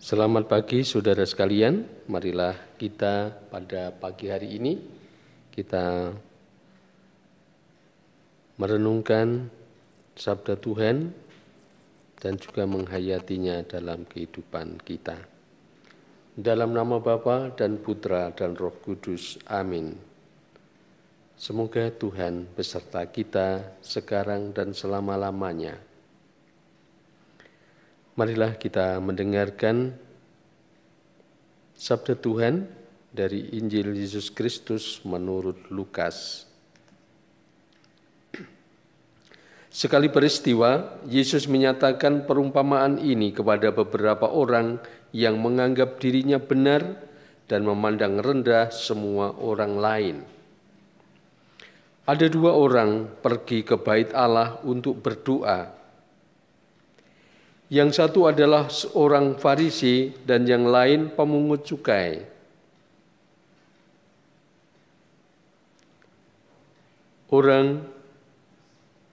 Selamat pagi saudara sekalian, marilah kita pada pagi hari ini kita merenungkan sabda Tuhan dan juga menghayatinya dalam kehidupan kita. Dalam nama Bapa dan Putra dan Roh Kudus, amin. Semoga Tuhan beserta kita sekarang dan selama-lamanya. Marilah kita mendengarkan sabda Tuhan dari Injil Yesus Kristus menurut Lukas. Sekali peristiwa, Yesus menyatakan perumpamaan ini kepada beberapa orang yang menganggap dirinya benar dan memandang rendah semua orang lain. Ada dua orang pergi ke bait Allah untuk berdoa. Yang satu adalah seorang Farisi dan yang lain pemungut cukai. Orang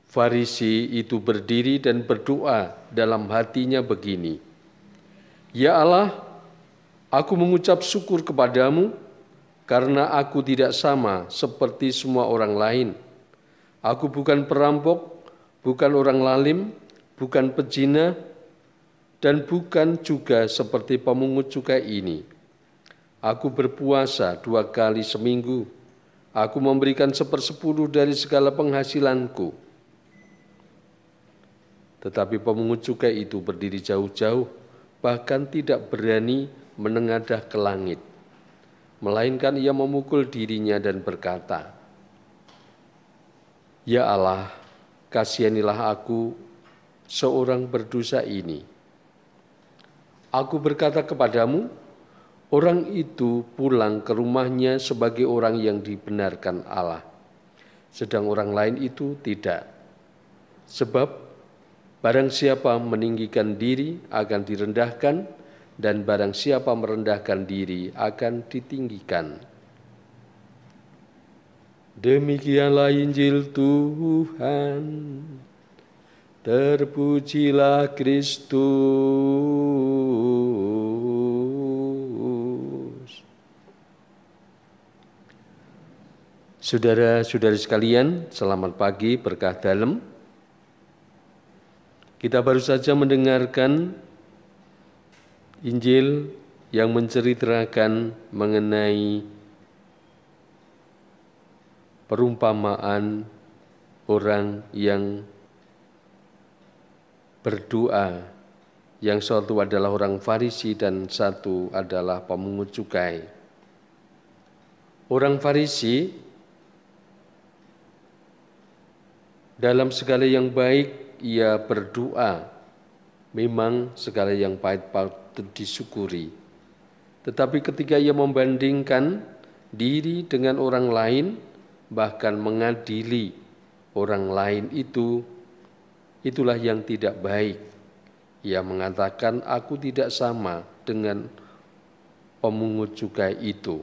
Farisi itu berdiri dan berdoa dalam hatinya begini, "Ya Allah, aku mengucap syukur kepadamu karena aku tidak sama seperti semua orang lain. Aku bukan perampok, bukan orang lalim, bukan pezina, dan bukan juga seperti pemungut cukai ini. Aku berpuasa 2 kali seminggu. Aku memberikan 1/10 dari segala penghasilanku." Tetapi pemungut cukai itu berdiri jauh-jauh, bahkan tidak berani menengadah ke langit. Melainkan ia memukul dirinya dan berkata, "Ya Allah, kasihanilah aku, seorang berdosa ini." Aku berkata kepadamu, orang itu pulang ke rumahnya sebagai orang yang dibenarkan Allah, sedang orang lain itu tidak. Sebab barang siapa meninggikan diri akan direndahkan, dan barang siapa merendahkan diri akan ditinggikan. Demikianlah Injil Tuhan. Terpujilah Kristus. Saudara-saudari sekalian, selamat pagi, berkah dalam. Kita baru saja mendengarkan Injil yang menceritakan mengenai perumpamaan orang yang berdoa, yang satu adalah orang Farisi dan satu adalah pemungut cukai. Orang Farisi dalam segala yang baik ia berdoa, memang segala yang baik patut disyukuri. Tetapi ketika ia membandingkan diri dengan orang lain, bahkan mengadili orang lain itulah yang tidak baik. Ia mengatakan, "Aku tidak sama dengan pemungut cukai itu.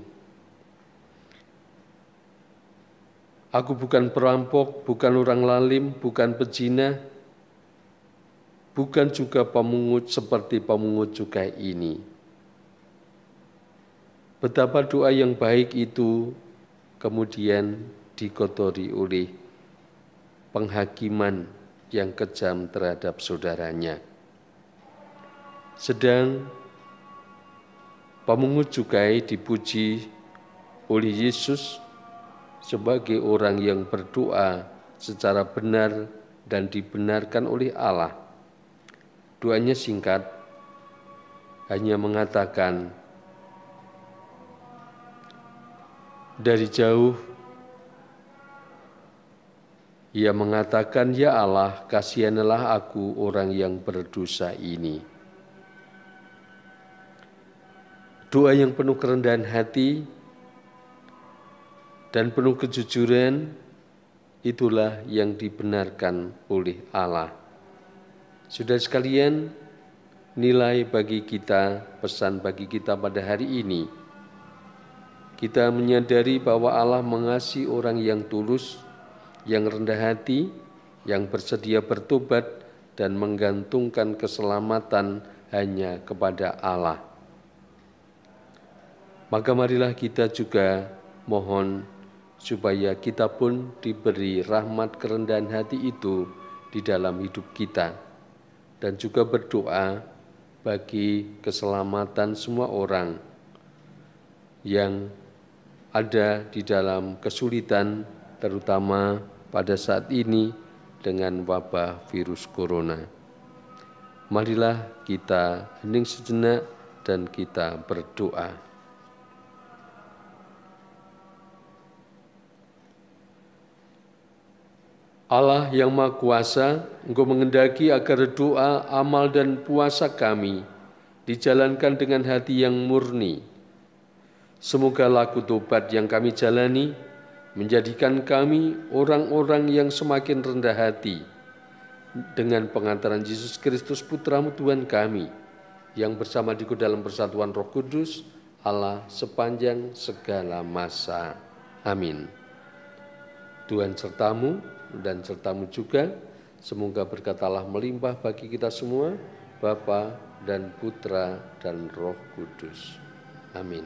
Aku bukan perampok, bukan orang lalim, bukan pezina, bukan juga pemungut seperti pemungut cukai ini." Betapa doa yang baik itu kemudian dikotori oleh penghakiman yang kejam terhadap saudaranya. Sedang pemungut cukai dipuji oleh Yesus sebagai orang yang berdoa secara benar dan dibenarkan oleh Allah. Doanya singkat, hanya mengatakan, dari jauh ia mengatakan, "Ya Allah, kasihanilah aku orang yang berdosa ini." Doa yang penuh kerendahan hati dan penuh kejujuran itulah yang dibenarkan oleh Allah. Saudara sekalian, nilai bagi kita, pesan bagi kita pada hari ini, kita menyadari bahwa Allah mengasihi orang yang tulus, yang rendah hati, yang bersedia bertobat dan menggantungkan keselamatan hanya kepada Allah. Maka marilah kita juga mohon supaya kita pun diberi rahmat kerendahan hati itu di dalam hidup kita, dan juga berdoa bagi keselamatan semua orang yang ada di dalam kesulitan, terutama pada saat ini dengan wabah virus corona. Marilah kita hening sejenak dan kita berdoa. Allah yang Maha Kuasa, Engkau mengendaki agar doa, amal, dan puasa kami dijalankan dengan hati yang murni. Semoga laku tobat yang kami jalani menjadikan kami orang-orang yang semakin rendah hati dengan pengantaran Yesus Kristus Putra-Mu Tuhan kami, yang bersama di dalam persatuan Roh Kudus, Allah sepanjang segala masa. Amin. Tuhan sertamu dan sertamu juga, semoga berkat Allah melimpah bagi kita semua, Bapa dan Putra dan Roh Kudus. Amin.